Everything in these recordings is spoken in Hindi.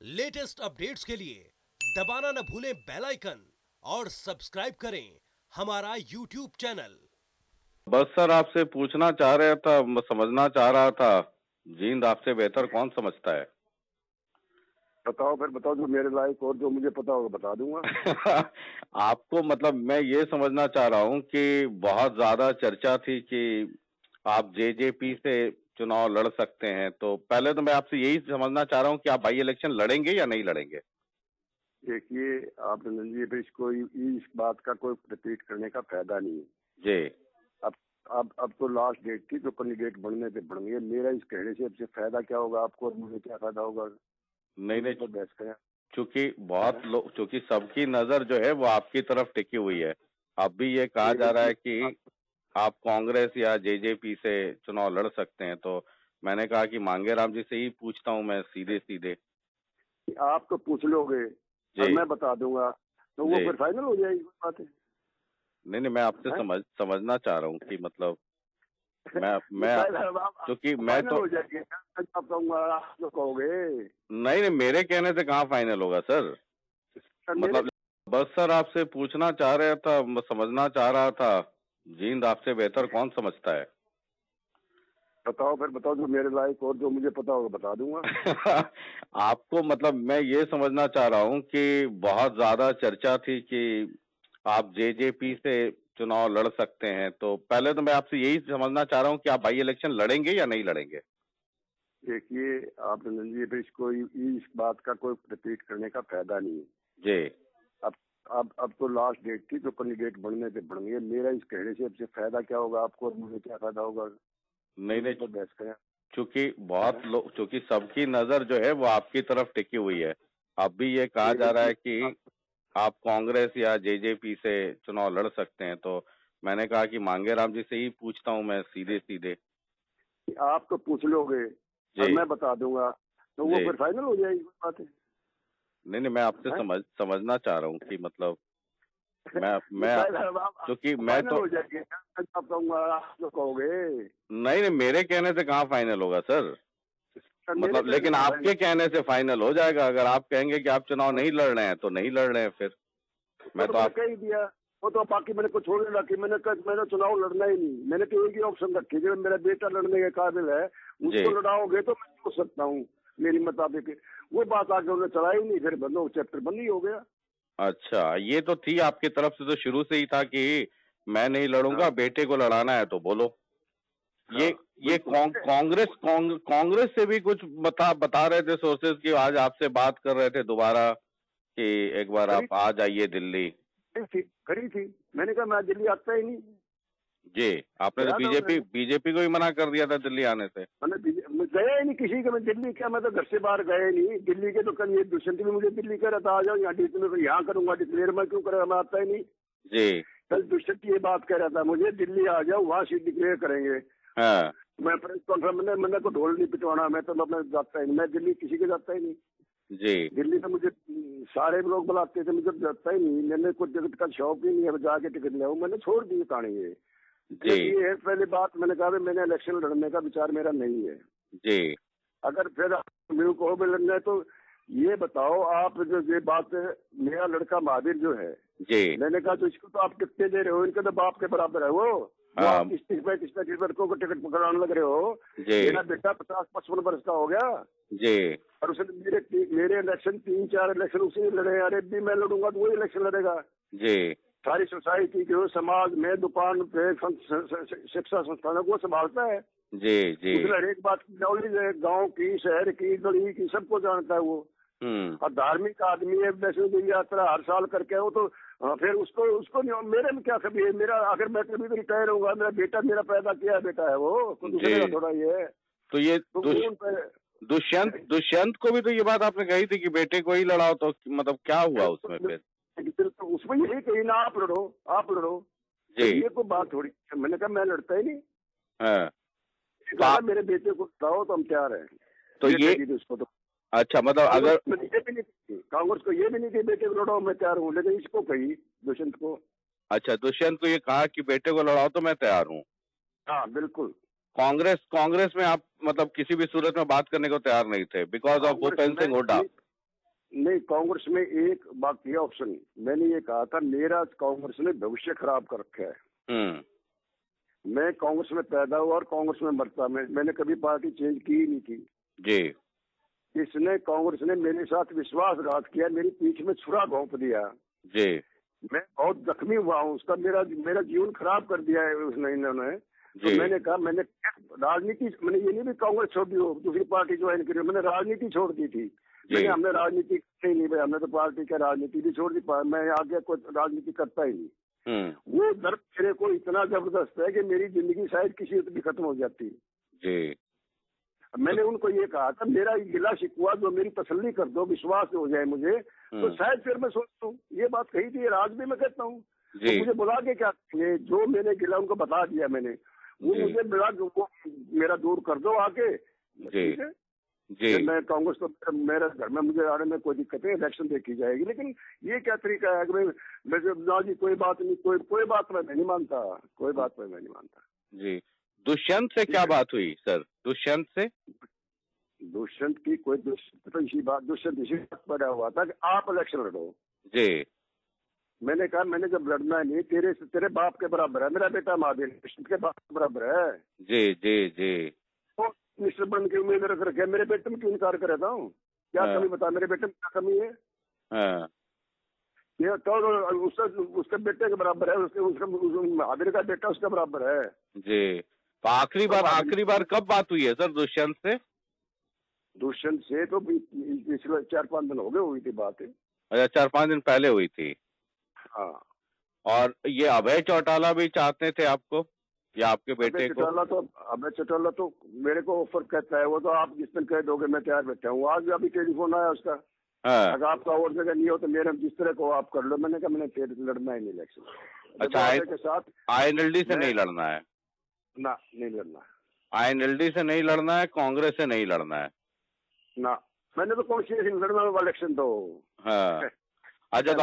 लेटेस्ट अपडेट्स के लिए दबाना न भूलें बेल आइकन और सब्सक्राइब करें हमारा यूट्यूब चैनल। बस सर आपसे पूछना चाह रहा था, समझना चाह रहा था, जींद आपसे बेहतर कौन समझता है? बताओ, फिर बताओ जो मेरे लायक और जो मुझे पता होगा बता दूंगा। आपको मतलब मैं ये समझना चाह रहा हूँ कि बहुत ज्यादा चर्चा थी कि आप जेजेपी से चुनाव लड़ सकते हैं, तो पहले तो मैं आपसे यही समझना चाह रहा हूँ कि आप बाई इलेक्शन लड़ेंगे या नहीं लड़ेंगे? देखिए, आप नंदन जी, फिर इसको इस बात का कोई रिपीट करने का फायदा नहीं है। जी। अब अब तो लास्ट डेट थी, तो कैंडिडेट बनने पे बन गए। मेरा इस कहने से आपसे फायदा क्या होगा आपको और मुझे क्या फायदा होगा? नहीं नहीं, तो बहस करें। चूंकि बहुत लोग, चूंकि सबकी नजर जो है वो आपकी तरफ टिकी हुई है। अब भी ये कहा जा रहा है कि आप कांग्रेस या जेजेपी से चुनाव लड़ सकते हैं, तो मैंने कहा कि मांगेराम जी से ही पूछता हूं मैं सीधे सीधे। आप तो पूछ लोगे और जी मैं बता दूंगा, तो वो जी। फिर फाइनल हो जाएगी बात है। नहीं नहीं, मैं आपसे हैं? समझना चाह रहा हूँ कि मतलब ये मैं फाइनल क्योंकि मैं फाइनल तो हो जाएगी। मैं आप कहूंगा, आप जो कहोगे। नहीं नहीं, मेरे कहने से कहाँ फाइनल होगा सर। सर मेरे मतलब बस सर आपसे पूछना चाह रहा था, समझना चाह रहा था, जींद आपसे बेहतर कौन समझता है? बताओ, फिर बताओ जो मेरे लायक और जो मुझे पता होगा बता दूंगा। आपको मतलब मैं ये समझना चाह रहा हूँ कि बहुत ज्यादा चर्चा थी कि आप जेजेपी से चुनाव लड़ सकते हैं, तो पहले तो मैं आपसे यही समझना चाह रहा हूँ कि आप बाई इलेक्शन लड़ेंगे या नहीं लड़ेंगे? देखिए, आप नंदन जी, फिर इसको इस बात का कोई रिपीट करने का फायदा नहीं है। जी। अब अब तो लास्ट डेट थी, तो कैंडिडेट बनने पे बन गए। मेरा इस कहने से आपसे फायदा क्या होगा आपको और मुझे क्या फायदा होगा? नहीं नहीं, तो बहस करें। चूंकि बहुत लोग, चूंकि सबकी नजर जो है वो आपकी तरफ टिकी हुई है। अब भी ये कहा जा रहा है कि आप कांग्रेस या जेजेपी से चुनाव लड़ सकते हैं, तो मैंने कहा कि मांगेराम जी से ही पूछता हूं मैं सीधे सीधे। आप तो पूछ लोगे और जी मैं बता दूंगा, तो वो जी। फिर फाइनल हो जाएगी बात है। नहीं नहीं, मैं आपसे हैं? समझना चाह रहा हूँ कि मतलब मैं ये मैं क्योंकि मैं फाइनल तो हो जाएगी। मैं आप कहूंगा, आप जो कहोगे। नहीं नहीं, मेरे कहने से कहाँ फाइनल होगा सर। सर मेरे मतलब कहने लेकिन से आपके फाइनल। कहने से फाइनल हो जाएगा। अगर आप कहेंगे कि आप चुनाव नहीं लड़ रहे हैं तो नहीं लड़ रहे हैं, फिर वो मैं तो तो मैंने आप कह ही दिया। वो तो बाकी मैंने कुछ छोड़ रखी। मैंने चुनाव लड़ना ही नहीं। मैंने तो एक ही ऑप्शन रखी कि मेरा बेटा लड़ने के काबिल है, जी। उसको लड़ाओगे तो मैं हो सकता हूँ मेरी मुताबिक। वो बात आगे उन्होंने चलाई नहीं, फिर बंद हो, चैप्टर बंद ही हो गया। अच्छा, ये तो थी आपकी तरफ से, तो शुरू से ही था कि मैं नहीं लड़ूंगा, हाँ बेटे को लड़ाना है तो बोलो। ये हाँ ये बिल्कुल। कांग्रेस से भी कुछ बता रहे थे सोर्सेज कि आज आपसे बात कर रहे थे दोबारा कि एक बार करी आप आ जाइए दिल्ली। करी थी। मैंने कहा मैं दिल्ली आता ही नहीं। जी। आपने तो याद है बीजेपी मैंने बीजेपी को ही मना कर दिया था दिल्ली आने से। मैं गया ही नहीं किसी के। मैं दिल्ली क्या, मैं तो घर से बाहर गया ही नहीं दिल्ली के। तो कल ये दुष्यंत भी मुझे दिल्ली कह रहा था आ जाओ यहाँ यहाँ करूंगा डिक्लेयर। मैं क्यों करेगा, मैं आता ही नहीं। जी। कल दुष्यंत ये बात कह रहा था मुझे, दिल्ली आ जाओ वहाँ सीट डिक्लेयर करेंगे। हाँ। मैं प्रेस कॉन्फ्रेंस में मैंने को ढोल नहीं पिटवाना। मैं तो अपना जाता ही नहीं। मैं दिल्ली किसी के जाता ही नहीं। जी दिल्ली में मुझे सारे लोग बुलाते थे, मुझे जाता ही नहीं। मैंने कुछ टिकट का शौक ही नहीं है जाके टिकट ले आऊं। मैंने छोड़ दी कहानी ये। जी। एक ये है पहली बात। मैंने कहा मैंने इलेक्शन लड़ने का विचार मेरा नहीं है। जी अगर फिर आप मेरे को भी लड़ना है तो ये बताओ आप, जो ये बात है, मेरा लड़का महावीर जो है, जी। मैंने कहा तो इसको तो आप टिकटें दे रहे हो, इनके तो बाप के बराबर है वो। जो हाँ। आप 30-35 लड़कों को टिकट पकड़ाने लग रहे हो। जी मेरा बेटा 50-55 वर्ष का हो गया जी। और उसने मेरे इलेक्शन 3-4 इलेक्शन उसी ने लड़े। अरे भी मैं लड़ूंगा तो वही इलेक्शन लड़ेगा। जी सारी सोसाइटी जो समाज में दुकान पे शिक्षा संस्थानों को संभालता है। जी जी। उसने हर एक बात की नॉलेज है, गांव की, शहर की, गली की, सबको जानता है वो। और धार्मिक आदमी है, वैष्णो देवी यात्रा हर साल करके वो तो। फिर उसको उसको नहीं, मेरे में क्या कभी है। मेरा आखिर मैं कभी भी रिटायर होऊंगा, मेरा बेटा मेरा पैदा किया बेटा है वो, तो दूसरे का जी। थोड़ा ये है। तो ये तो वो उन पे दुष्यंत को भी तो ये बात आपने कही थी कि बेटे को ही लड़ाओ, तो मतलब क्या हुआ उसमें फिर? तो उसमें यही कही ना, आप लड़ो आप लड़ो। तो जी। ये कोई बात थोड़ी। मैंने कहा मैं लड़ता ही नहीं। हाँ। तो कहा मेरे बेटे को लड़ाओ तो हम तैयार हैं। तो ये ये कह दी उसको तो। अच्छा, मतलब कांग्रेस अगर को ये भी नहीं थी, कांग्रेस को ये भी नहीं थी बेटे को लड़ाओ मैं तैयार हूँ, लेकिन इसको कही दुष्यंत को। अच्छा, दुष्यंत को ये कहा कि बेटे को लड़ाओ तो मैं तैयार हूँ। हाँ बिल्कुल। कांग्रेस कांग्रेस में आप मतलब किसी भी सूरत में बात करने को तैयार नहीं थे बिकॉज ऑफ कांग्रेस भूपेंद्र में सिंह हुड्डा। नहीं, कांग्रेस में एक बाकी ऑप्शन, मैंने ये कहा था मेरा कांग्रेस ने भविष्य खराब कर रखा है। मैं कांग्रेस में पैदा हुआ और कांग्रेस में मरता, मैंने कभी पार्टी चेंज की ही नहीं थी जी। इसने कांग्रेस ने मेरे साथ विश्वासघात किया, मेरी पीठ में छुरा घोंप दिया जी। मैं बहुत जख्मी हुआ हूँ, उसका मेरा जीवन खराब कर दिया है उसने, इन्होंने। तो मैंने कहा, मैंने ये नहीं भी कांग्रेस छोड़ दी हो, दूसरी पार्टी ज्वाइन करी, मैंने राजनीति छोड़ दी थी। हमने राजनीति नहीं भाई, हमने तो पार्टी का राजनीति भी छोड़ दी, मैं आगे कोई राजनीति करता ही नहीं। वो दर्द मेरे को इतना जबरदस्त है कि मेरी जिंदगी शायद किसी भी खत्म हो जाती जी। मैंने उनको ये कहा था, मेरा गिला शिकवा जो मेरी तसल्ली कर दो, विश्वास हो जाए मुझे, तो शायद फिर मैं सोचता हूँ। ये बात कही थी, आज भी मैं कहता हूँ। तो मुझे बुला के क्या, ये जो मैंने गिला उनको बता दिया मैंने, वो मुझे बुला वो मेरा दूर कर दो आके, ठीक है जी। मैं कांग्रेस तो मेरे घर में मुझे आने में कोई दिक्कत नहीं, इलेक्शन देखी जाएगी, लेकिन ये क्या तरीका है कि ना जी कोई बात नहीं, कोई बात मैं नहीं मानता, कोई बात मैं नहीं मानता जी। दुष्यंत से क्या बात हुई सर? दुष्यंत से? दुष्यंत की कोई दुष्यंत इसी बात पर हुआ था कि आप इलेक्शन लड़ो जी। मैंने कहा, मैंने जब लड़ना है नहीं, तेरे बाप के बराबर है, मेरा बेटा महावीर कृष्ण के बाप के बराबर है जी जी जी। तो मिनिस्टर बनने की उम्मीद रख रखे, मेरे बेटे में क्यों इनकार कर रहा हूँ? क्या कमी बता, मेरे बेटे में क्या कमी है? ये तो उसके बेटे के बराबर है, उसके महावीर का बेटा उसके बराबर है जी। तो आखिरी बार कब बात हुई है सर दुष्यंत से? दुष्यंत से तो पिछले 4-5 दिन हो गए हुई थी बात। अच्छा, 4-5 दिन पहले हुई थी। हाँ। और ये अभय चौटाला भी चाहते थे आपको या आपके बेटे को? अभय चौटाला तो मेरे को ऑफर कहता है, वो तो आप जिस दिन कह दोगे मैं तैयार बैठा हूँ। आज अभी टेलीफोन आया उसका, अगर आपका और जगह नहीं हो तो मेरे जिस तरह को आप कर लो। मैंने कहा मैंने फिर लड़ना ही नहीं इलेक्शन। अच्छा, के साथ INLD से नहीं लड़ना है? ना, नहीं लड़ना है। INLD से नहीं लड़ना है, कांग्रेस से नहीं लड़ना है ना। मैंने तो कौन सी लड़ना है इलेक्शन तो। हाँ। अच्छा, तो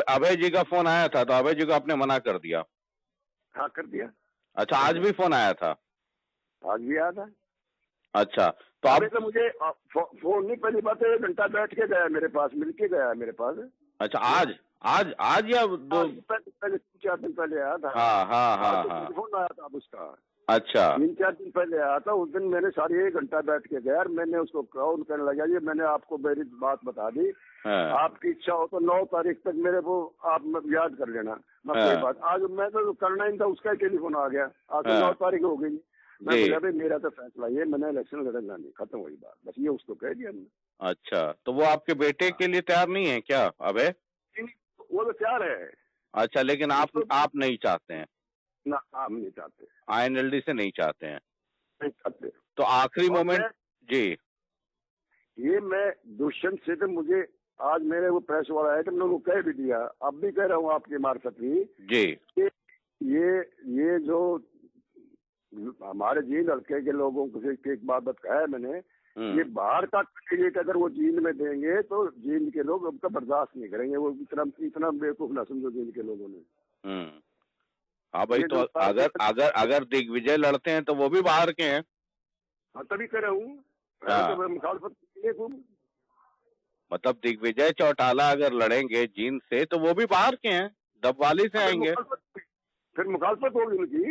अभय जी का फोन आया था, तो अभय जी को आपने मना कर दिया? हाँ, कर दिया। अच्छा, आज भी फोन आया था? आज भी आया था। अच्छा, तो आप तो मुझे फोन नहीं, पहली बात 1 घंटा बैठ के गया मेरे पास, मिल के गया मेरे पास। अच्छा, आज या 2-4 दिन पहले आया था। हाँ। फोन आया था उसका। अच्छा, 3-4 दिन पहले आया था। उस दिन मैंने साढ़े 1 घंटा बैठ के गया, मैंने उसको कॉल करने लगा, ये मैंने आपको मेरी बात बता दी। आपकी इच्छा हो तो 9 तारीख तक मेरे को आप याद कर लेना। कोई बात, आज मैं तो करना ही था, उसका टेलीफोन आ गया। आज तो 9 तारीख हो गई। मैं बोला भाई मेरा तो फैसला ये, मैंने इलेक्शन लड़ना नहीं, खत्म हुई बात, बस ये उसको कह दिया मैंने। अच्छा, तो वो आपके बेटे के लिए तैयार नहीं है क्या अभय? वो तो तैयार है। अच्छा, लेकिन आप नहीं चाहते हैं? ना, आप नहीं चाहते। INLD से नहीं चाहते हैं? नहीं चाहते। तो आखिरी मोमेंट जी, ये मैं दुष्यंत से तो मुझे आज मेरे वो प्रेस वाला है, तो मैंने उनको कह भी दिया, अब भी कह रहा हूँ आपके मार्फत भी जी, ये जो हमारे जींद हल्के के लोगों को एक बात है मैंने, ये बाहर का कैंडिडेट अगर वो जींद में देंगे तो जींद के लोग उनका बर्दाश्त नहीं करेंगे। वो इतना बेवकूफ ना समझो जींद के लोगों ने। हाँ भाई, तो अगर दिग्विजय लड़ते हैं तो वो भी बाहर के हैं। हाँ, तभी कह रहा हूँ। मतलब दिग्विजय चौटाला अगर लड़ेंगे जींद से तो वो भी बाहर के हैं, डबवाली से आएंगे। फिर मुखालफत होगी उनकी।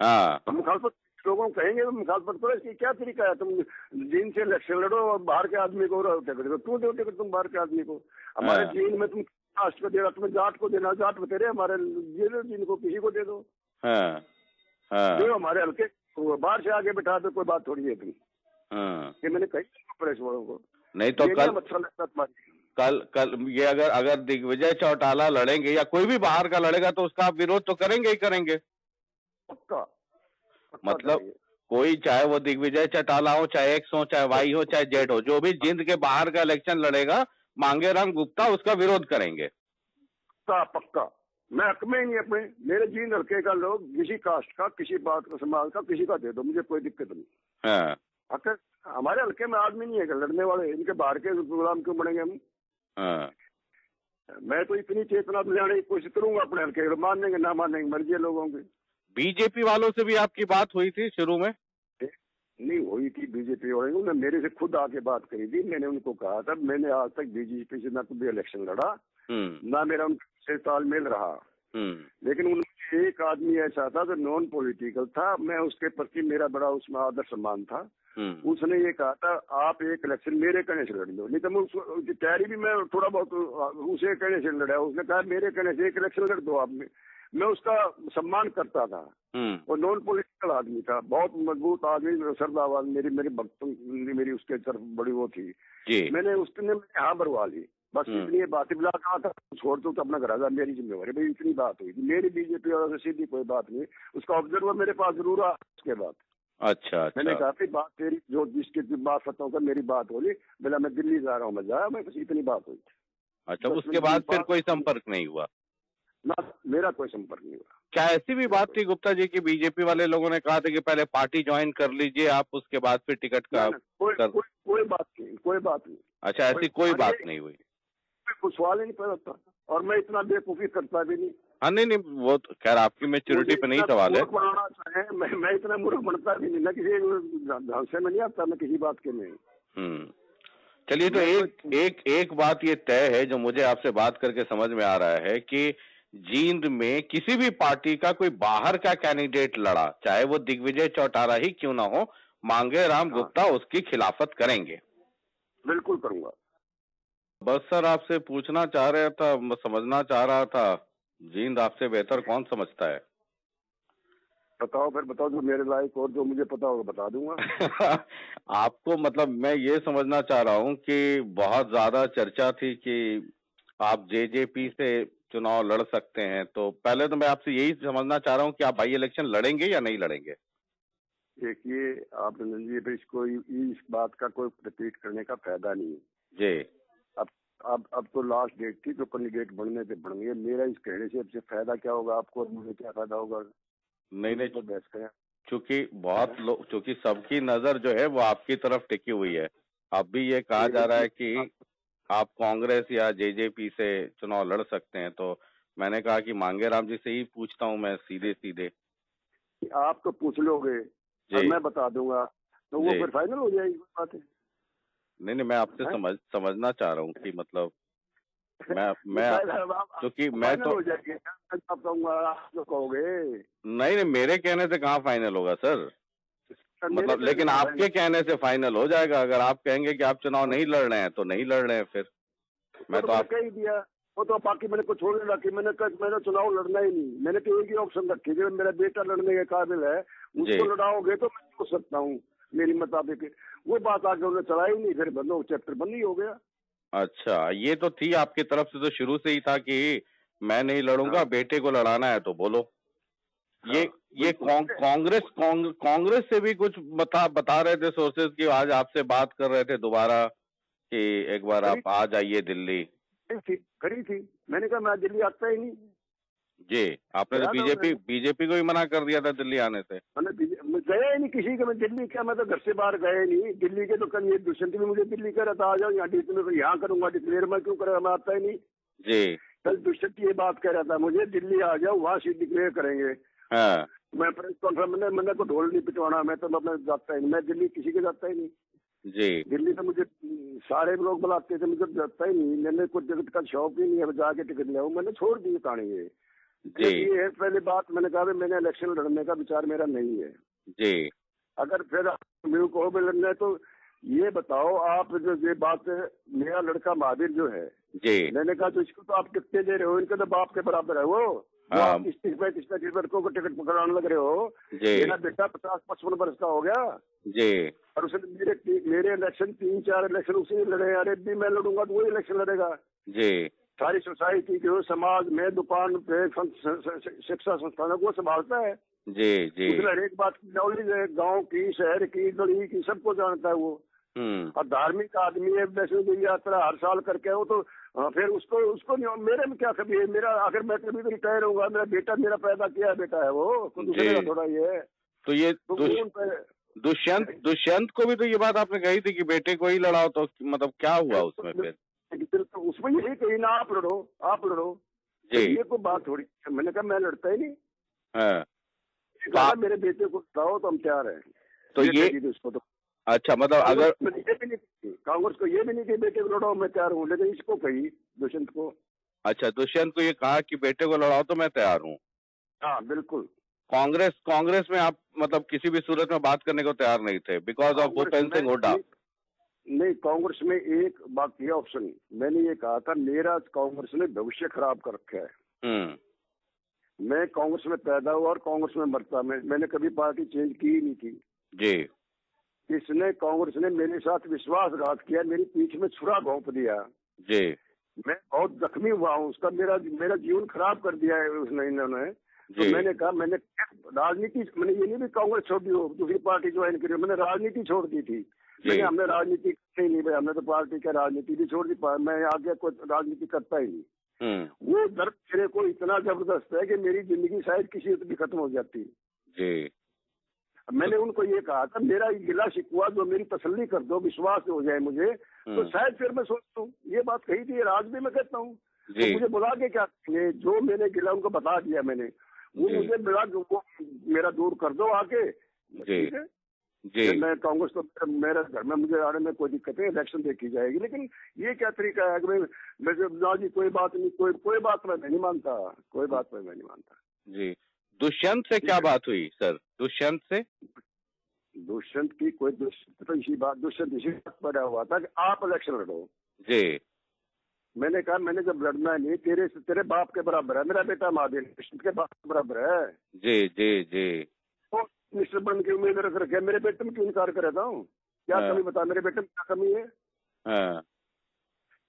हाँ, मुखालफत लोगों को कहेंगे तो मुखालफत करो। इसकी क्या तरीका है? तुम जींद से इलेक्शन लड़ो और बाहर के आदमी को क्यों दो टिकट तुम बाहर के आदमी को? हमारे जींद में तुम कास्ट को दे रहा, तुम्हें जाट को देना, जाट में तेरे हमारे जींद को किसी को दे दो। जो हमारे हल्के बाहर से आगे बिठा दो, कोई बात थोड़ी है तुम। ये मैंने कही प्रेस वालों को। नहीं तो कल ये अगर दिग्विजय चौटाला लड़ेंगे या कोई भी बाहर का लड़ेगा तो उसका आप विरोध तो करेंगे ही करेंगे। पक्का मतलब कोई, चाहे वो दिग्विजय चौटाला हो, चाहे X हो, चाहे Y हो, चाहे Z हो, जो भी जींद के बाहर का इलेक्शन लड़ेगा, मांगेराम गुप्ता उसका विरोध करेंगे। पक्का। मैं हक में ही नहीं अपने, मेरे जींद हल्के का लोग किसी कास्ट का, किसी बात का, समाज का, किसी का दे दो, मुझे कोई दिक्कत नहीं। हक हमारे हल्के में आदमी नहीं है लड़ने वाले, इनके बाहर के गुलाम क्यों बनेंगे हम? मैं तो इतनी चेतना दिलाने की कोशिश करूंगा अपने हल्के, मानेंगे ना मानेंगे मर्जी है लोगों की। बीजेपी वालों से भी आपकी बात हुई थी शुरू में? नहीं हुई थी बीजेपी और उन्होंने मेरे से खुद आके बात करी थी। मैंने उनको कहा था मैंने आज तक बीजेपी से ना कभी इलेक्शन लड़ा, ना मेरा उनसे तालमेल रहा, लेकिन उनमें एक आदमी ऐसा था जो नॉन पॉलिटिकल था, मैं उसके प्रति मेरा बड़ा उसमें आदर सम्मान था। उसने ये कहा था आप एक इलेक्शन मेरे कहने से लड़ लो, नहीं तो मैं उसकी तैयारी भी मैं थोड़ा बहुत उसे कहने से लड़ा। उसने कहा मेरे कहने से एक इलेक्शन लड़ दो आप। मैं उसका सम्मान करता था। और नॉन पॉलिटिकल आदमी था, बहुत मजबूत आदमी, श्रद्धावान, मेरी भक्तों मेरी उसके तरफ बड़ी वो थी। मैंने उसने हाँ भरवा ली, बस इतनी बात बुला कहा था छोड़ दो तो अपना घर आजा, मेरी जिम्मेवारी भाई। इतनी बात हुई थी मेरी बीजेपी और सीधी कोई बात नहीं। उसका ऑब्जर्वर मेरे पास जरूर आ उसके बाद। अच्छा। मैंने कहा कि बात तेरी जो जिसकी बात करता हूँ मेरी बात होगी, बोला मैं दिल्ली जा रहा हूँ, मैं जाया, मैं बस इतनी बात हुई। अच्छा, उसके बाद फिर कोई संपर्क नहीं हुआ? ना, मेरा कोई संपर्क नहीं हुआ। क्या ऐसी भी बात थी गुप्ता जी की बीजेपी वाले लोगों ने कहा था कि पहले पार्टी ज्वाइन कर लीजिए आप, उसके बाद फिर टिकट का कोई बात नहीं, कोई बात नहीं। अच्छा, ऐसी कोई बात नहीं हुई? कुछ सवाल ही नहीं पैदा था, और मैं इतना बेवकूफी करता भी नहीं। हाँ, नहीं, वो तो खैर आपकी मेच्योरिटी पे नहीं सवाल है। मैं इतना मूर्ख बनता भी नहीं, ना किसी ढंग से में नहीं आता, मैं किसी बात के नहीं। चलिए, तो एक बात ये तय है जो मुझे आपसे बात करके समझ में आ रहा है कि जींद में किसी भी पार्टी का कोई बाहर का कैंडिडेट लड़ा, चाहे वो दिग्विजय चौटाला ही क्यों ना हो, मांगेराम गुप्ता उसकी खिलाफत करेंगे। बिल्कुल करूंगा। बस सर, आपसे पूछना चाह रहा था, समझना चाह रहा था, जींद आपसे बेहतर कौन समझता है? बताओ, फिर बताओ जो मेरे लायक और जो मुझे पता होगा बता दूंगा। आपको मतलब मैं ये समझना चाह रहा हूँ कि बहुत ज्यादा चर्चा थी कि आप जेजेपी से चुनाव लड़ सकते हैं, तो पहले तो मैं आपसे यही समझना चाह रहा हूँ कि आप बाई इलेक्शन लड़ेंगे या नहीं लड़ेंगे? देखिए आप रंजन जी, इसको इस बात का कोई रिपीट करने का फायदा नहीं है जी। अब तो लास्ट डेट थी, जो कैंडिडेट बनने थे बन गए। मेरा इस कहने से अब फायदा क्या होगा आपको और मुझे क्या फायदा होगा? नहीं, तो बहस करें। चूंकि बहुत लोग, चूंकि सबकी नजर जो है वो आपकी तरफ टिकी हुई है। अब भी ये कहा जा रहा है कि आप कांग्रेस या जेजेपी से चुनाव लड़ सकते हैं, तो मैंने कहा कि मांगेराम जी से ही पूछता हूं मैं सीधे। आप तो पूछ लोगे और मैं बता दूंगा, तो वो फिर फाइनल हो जाएगी बात है। नहीं, मैं आपसे समझना चाह रहा हूँ कि मतलब मैं क्योंकि मैं तो हो जाएगी, आप जो कहोगे। नहीं, मेरे कहने से कहाँ फाइनल होगा सर, मतलब लेकिन आपके कहने से फाइनल हो जाएगा। अगर आप कहेंगे कि आप चुनाव नहीं लड़ रहे हैं तो नहीं लड़ रहे हैं, फिर मैं तो आप कह ही दिया। वो तो बाकी मैंने कुछ छोड़ रखी, मैंने चुनाव लड़ना ही नहीं। मैंने तो एक ही ऑप्शन रखी, जो मेरा बेटा लड़ने के काबिल है उसको लड़ाओगे तो मैं हो सकता हूँ मेरी मुताबिक। वो बात आगे उन्होंने चलाई नहीं, फिर बंद चैप्टर बंद ही हो गया। अच्छा, ये तो थी आपकी तरफ से, तो शुरू से ही था कि मैं नहीं लड़ूंगा, बेटे को लड़ाना है तो बोलो। ये कांग्रेस से भी कुछ बता रहे थे सोर्सेज की, आज आपसे बात कर रहे थे दोबारा कि एक बार आप आ जाइए दिल्ली। खड़ी थी, मैंने कहा मैं दिल्ली आता ही नहीं। जी, आपने तो बीजेपी को ही मना कर दिया था दिल्ली आने से। मैं गया ही नहीं किसी का, मैं दिल्ली क्या, मैं तो घर से बाहर गया नहीं। दिल्ली के तो कल ये दुष्यंत भी मुझे दिल्ली कह रहा था आ जाओ यहाँ करूंगा डिक्लेयर, मैं क्यों करेगा, मैं आता ही नहीं। जी, कल दुष्यंत ये बात कह रहा था मुझे दिल्ली आ जाओ, वहाँ सीट डिक्लेयर करेंगे। हाँ। मैं प्रेस कॉन्फ्रेंस मैंने को ढोल नहीं पिटवाना, मैं तो अपना जाता ही नहीं, मैं दिल्ली किसी के जाता ही नहीं। जी, दिल्ली तो मुझे सारे लोग बुलाते थे, मुझे जाता ही नहीं। मैंने कुछ जगत का शौक ही नहीं है जाके टिकट ले आऊं, मैंने छोड़ दी कहानी ये। ये है पहली बात, मैंने कहा मैंने इलेक्शन लड़ने का विचार मेरा नहीं है। जी, अगर फिर मेरे को भी लड़ना है तो ये बताओ आप, जो ये बात मेरा लड़का महावीर जो है जी, मैंने कहा तो इसको तो आप टिकटें दे रहे हो, इनके तो बाप के बराबर है वो। आप इस लड़कों को टिकट पकड़ाने लग रहे हो। मेरा बेटा 50-55 वर्ष का हो गया जी, और उसने मेरे इलेक्शन 3-4 इलेक्शन उसी लड़े। अरे भी मैं लड़ूंगा तो वही इलेक्शन लड़ेगा जी। सारी सोसाइटी जो समाज में दुकान पे शिक्षा संस्थानों को संभालता है जी। उसने हर एक बात की नॉलेज है, गाँव की, शहर की, गली की, सबको जानता है वो। और धार्मिक आदमी है, वैष्णो देवी यात्रा हर साल करके वो तो फिर उसको मेरे में क्या कभी है, मेरा आखिर मैं कभी भी रिटायर होगा, मेरा बेटा मेरा पैदा किया बेटा है वो, तो दूसरे का थोड़ा ये है। तो ये दुष्यंत को भी तो ये बात आपने कही थी कि बेटे को ही लड़ाओ, तो मतलब क्या हुआ उसमें फिर? तो उसमें यही कही ना, आप लड़ो जी। ये कोई बात थोड़ी, मैंने कहा मैं लड़ता ही नहीं। हाँ, मेरे बेटे को लड़ाओ तो हम तैयार हैं। तो ये उसको तो अच्छा, मतलब अगर ये भी नहीं, कांग्रेस को ये भी नहीं कि बेटे को लड़ाओ मैं तैयार हूँ, लेकिन इसको कही दुष्यंत को। अच्छा, दुष्यंत को ये कहा कि बेटे को लड़ाओ तो मैं तैयार हूँ। हाँ बिल्कुल। कांग्रेस में आप मतलब किसी भी सूरत में बात करने को तैयार नहीं थे बिकॉज ऑफ भूपेंद्र सिंह हुड्डा। नहीं, कांग्रेस में एक बाकी ऑप्शन, मैंने ये कहा था मेरा कांग्रेस ने भविष्य खराब कर रखा है। मैं कांग्रेस में पैदा हुआ और कांग्रेस में मरता, मैंने कभी पार्टी चेंज की ही नहीं थी जी। इसने कांग्रेस ने मेरे साथ विश्वासघात किया, मेरी पीठ में छुरा घोंप दिया जी। मैं बहुत जख्मी हुआ हूँ, उसका मेरा जीवन खराब कर दिया है उसने, इन्होंने। तो मैंने कहा मैंने राजनीति, मैंने ये नहीं भी कांग्रेस छोड़ दी हो, दूसरी पार्टी ज्वाइन करी, मैंने राजनीति छोड़ दी थी। मैंने हमने राजनीति नहीं भाई, हमने तो पार्टी का राजनीति भी छोड़ दी, मैं आगे कोई राजनीति करता ही नहीं। वो दर्द मेरे को इतना जबरदस्त है कि मेरी जिंदगी शायद किसी भी खत्म हो जाती जी। मैंने उनको ये कहा था मेरा गिला शिकवा जो मेरी तसल्ली कर दो, विश्वास हो जाए मुझे, तो शायद फिर मैं सोचता हूँ। ये बात कही थी, आज भी मैं कहता हूँ। तो मुझे बुला के क्या करेंगे, जो मैंने गिला उनको बता दिया मैंने, वो मुझे मिला वो मेरा दूर कर दो आके, ठीक है जी। मैं कांग्रेस तो मेरे घर में मुझे आने में कोई दिक्कत है, इलेक्शन देखी जाएगी, लेकिन ये क्या तरीका है कि मैं जी कोई बात नहीं, कोई बात मैं नहीं मानता, कोई बात मैं नहीं मानता जी। दुष्यंत से क्या बात हुई सर? दुष्यंत से दुष्यंत की कोई इसी बात पड़ा हुआ था कि आप इलेक्शन लड़ो जी। मैंने कहा मैंने जब लड़ना नहीं, तेरे बाप के बराबर है मेरा बेटा, महादेव दुष्यंत के बाप के बराबर है जी जी जी। तो मिनिस्टर बनने की उम्मीद रख रखे, मेरे बेटे में क्यों इनकार कर रहा हूँ? क्या कमी बता, मेरे बेटे में क्या कमी है?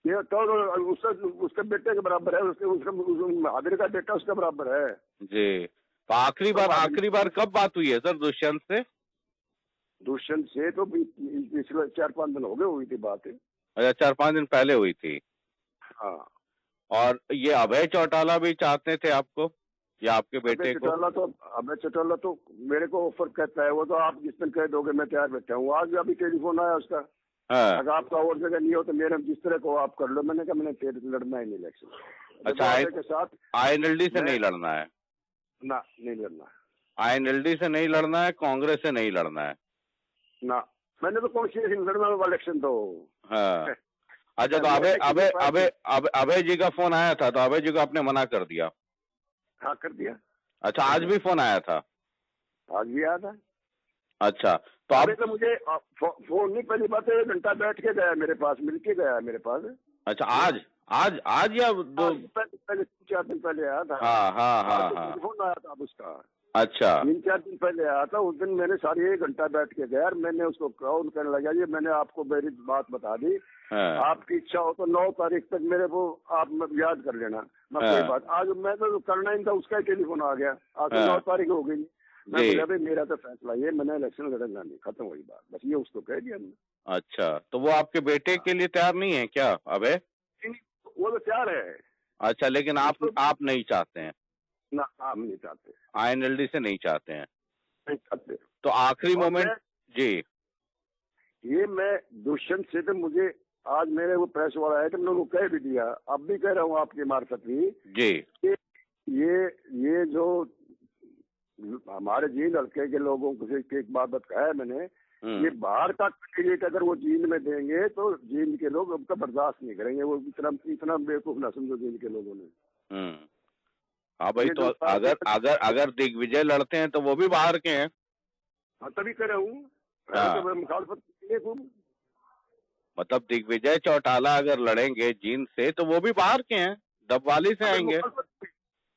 ये तो उसके बेटे के बराबर है, उसके महादेव का बेटा उसके बराबर है जी। तो आखिरी बार कब बात हुई है सर दुष्यंत से? दुष्यंत से तो पिछले 4-5 दिन हो गए हुई थी बात। अच्छा, 4-5 दिन पहले हुई थी। हाँ। और ये अभय चौटाला भी चाहते थे आपको या आपके बेटे को? अभय चौटाला तो मेरे को ऑफर कहता है, वो तो आप जिस दिन कह दोगे मैं तैयार बैठा हूँ। आज अभी टेलीफोन आया उसका, अगर आपका और जगह नहीं हो तो मेरे जिस तरह को आप कर लो। मैंने कहा मैंने लड़ना ही नहीं इलेक्शन। अच्छा, के साथ INLD से नहीं लड़ना है? ना, नहीं लड़ना है। INLD से नहीं लड़ना है, कांग्रेस से नहीं लड़ना है ना। मैंने तो कौन सी लड़ना हुआ इलेक्शन तो। हाँ। अच्छा, तो अभय जी का फोन आया था तो अभय जी को आपने मना कर दिया? हाँ कर दिया। अच्छा, आज भी फोन आया था? आज भी आया था। अच्छा, तो आप तो मुझे फोन नहीं, पहली बात 1 घंटा बैठ के गया मेरे पास, मिल के गया मेरे पास। अच्छा, आज या 2-3-4 दिन पहले आया था। हाँ। फोन आया था उसका। अच्छा, 3-4 दिन पहले आया था। उस दिन मैंने सारी 1 घंटा बैठ के गया, मैंने उसको कॉल करने लगा, ये मैंने आपको मेरी बात बता दी, आपकी इच्छा हो तो 9 तारीख तक मेरे को आप याद कर लेना। मैं कोई बात, आज मैं तो करना ही था, उसका ही टेलीफोन आ गया। आज 9 तारीख हो गई। मैं बोला भाई मेरा तो फैसला ये, मैंने इलेक्शन लड़ना नहीं, खत्म हुई बात, बस ये उसको कह दिया हमने। अच्छा, तो वो आपके बेटे के लिए तैयार नहीं है क्या अभय? वो तो तैयार है। अच्छा, लेकिन आप नहीं चाहते हैं? ना, आप नहीं चाहते। INLD से नहीं चाहते हैं? नहीं चाहते। तो आखिरी मोमेंट जी। ये मैं दुष्यंत से तो मुझे आज मेरे वो प्रेस वाला है तो मैंने उनको कह भी दिया, अब भी कह रहा हूँ आपकी मार्फत भी जी, ये जो हमारे जींद हल्के के लोगों को एक बात बताया है मैंने, ये बाहर का कैंडिडेट अगर वो जींद में देंगे तो जींद के लोग उनका बर्दाश्त नहीं करेंगे। वो इतना बेवकूफ ना समझो जींद के लोगों ने। हाँ भाई, तो अगर दिग्विजय लड़ते हैं तो वो भी बाहर के हैं। हाँ, तभी कह रहा हूँ। मतलब दिग्विजय चौटाला अगर लड़ेंगे जींद से तो वो भी बाहर के हैं, डबवाली से आएंगे।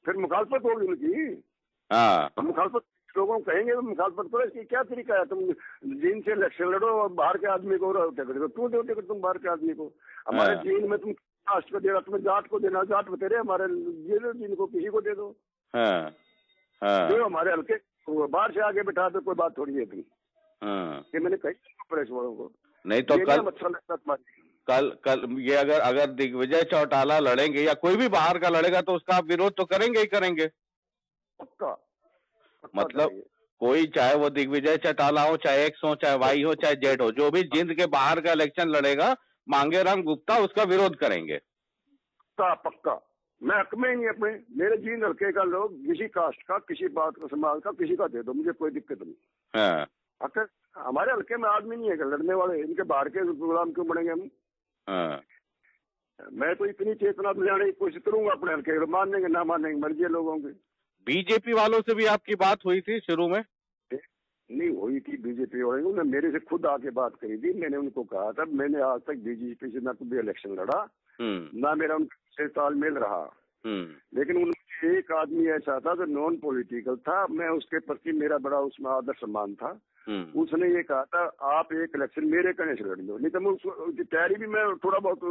फिर मुखालफत होगी उनकी। हाँ, मुखालफत लोगों को कहेंगे, मुखालफत करो। इसकी क्या तरीका है? तुम जींद से इलेक्शन लड़ो और बाहर के आदमी को तू दो, तुम बाहर के आदमी को। हमारे जींद में तुम कास्ट को दे रहा, तुम्हें जाट को देना, जाट बतेरे हमारे ये दो, जींद को किसी को दे दो। जो हमारे हल्के बाहर से आगे बैठा दो, कोई बात थोड़ी है तुम। ये मैंने कही प्रेस वालों को। नहीं तो कल ये अगर दिग्विजय चौटाला लड़ेंगे या कोई भी बाहर का लड़ेगा तो उसका आप विरोध तो करेंगे ही करेंगे। पक्का। मतलब कोई, चाहे वो दिग्विजय चौटाला हो, चाहे X हो, चाहे Y हो, चाहे Z हो, जो भी जींद के बाहर का इलेक्शन लड़ेगा, मांगेराम गुप्ता उसका विरोध करेंगे। पक्का। मैं हक में ही नहीं अपने, मेरे जींद हल्के का लोग किसी कास्ट का, किसी बात का, समाज का, किसी का दे दो, मुझे कोई दिक्कत नहीं। हमारे हल्के में आदमी नहीं है लड़ने वाले, इनके बाहर के गुलाम क्यों बनेंगे हम? हाँ। मैं तो इतनी चेतना दिलाने की कोशिश करूंगा अपने हल्के, मानेंगे ना मानेंगे मर्जी है लोगों की। बीजेपी वालों से भी आपकी बात हुई थी शुरू में? नहीं हुई थी बीजेपी वाले, उन्होंने मेरे से खुद आके बात करी थी। मैंने उनको कहा था मैंने आज तक बीजेपी से ना कभी इलेक्शन लड़ा, ना मेरा उनसे तालमेल रहा, लेकिन उनमें एक आदमी ऐसा था जो नॉन पॉलिटिकल था, मैं उसके प्रति मेरा बड़ा उसमें आदर सम्मान था। उसने ये कहा था आप एक इलेक्शन मेरे कहने से लड़ लो, नहीं तो मैं उसकी तैयारी भी मैं थोड़ा बहुत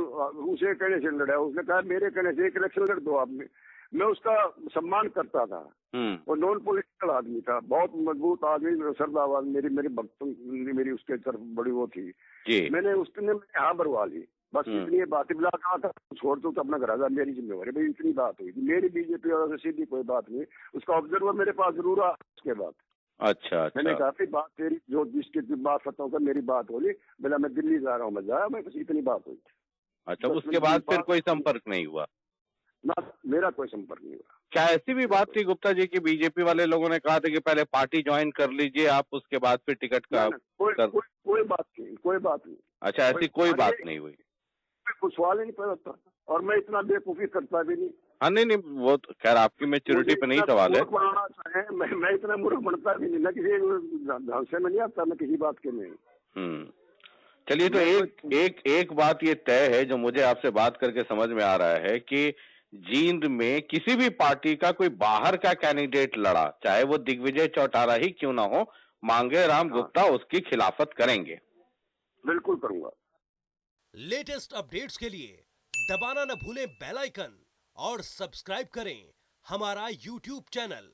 उसे कहने से लड़ा। उसने कहा मेरे कहने से एक इलेक्शन लड़ दो आप में, मैं उसका सम्मान करता था। वो नॉन पॉलिटिकल आदमी था, बहुत मजबूत आदमी, श्रद्धावान, मेरी भक्तों मेरी उसके तरफ बड़ी वो थी। मैंने उसने यहाँ भरवा ली, बस इतनी ये बात बुला कहा था, छोड़ दो तो अपना घर आजा, मेरी जिम्मेवारी। भाई इतनी बात हुई थी, मेरी बीजेपी वालों से सीधी कोई बात नहीं। उसका ऑब्जर्वर मेरे पास जरूर आया उसके बाद। अच्छा। मैंने कहा कि बात तेरी जो जिसकी बात खत्म कर मेरी बात होगी, बोला मैं दिल्ली जा रहा हूँ, मैं जाया, मैं बस इतनी बात हुई। अच्छा, उसके बाद फिर कोई संपर्क नहीं हुआ? ना, मेरा कोई संपर्क नहीं हुआ। क्या ऐसी भी बात थी गुप्ता जी की बीजेपी वाले लोगों ने कहा था कि पहले पार्टी ज्वाइन कर लीजिए आप, उसके बाद फिर टिकट का कोई बात नहीं, कोई बात नहीं। अच्छा, ऐसी कोई बात नहीं हुई? कुछ सवाल ही नहीं पैदा था, और मैं इतना बेवकूफी करता भी नहीं। हाँ, नहीं, वो तो खैर आपकी मेच्योरिटी पे नहीं सवाल है। मैं इतना मूर्ख बनता भी नहीं, मैं किसी ढंग से में नहीं आता, मैं किसी बात के नहीं। चलिए, तो एक बात ये तय है जो मुझे आपसे बात करके समझ में आ रहा है कि जींद में किसी भी पार्टी का कोई बाहर का कैंडिडेट लड़ा, चाहे वो दिग्विजय चौटाला ही क्यों ना हो, मांगेराम गुप्ता उसकी खिलाफत करेंगे। बिल्कुल करूंगा। लेटेस्ट अपडेट्स के लिए दबाना न भूलें बेल आइकन और सब्सक्राइब करें हमारा YouTube चैनल।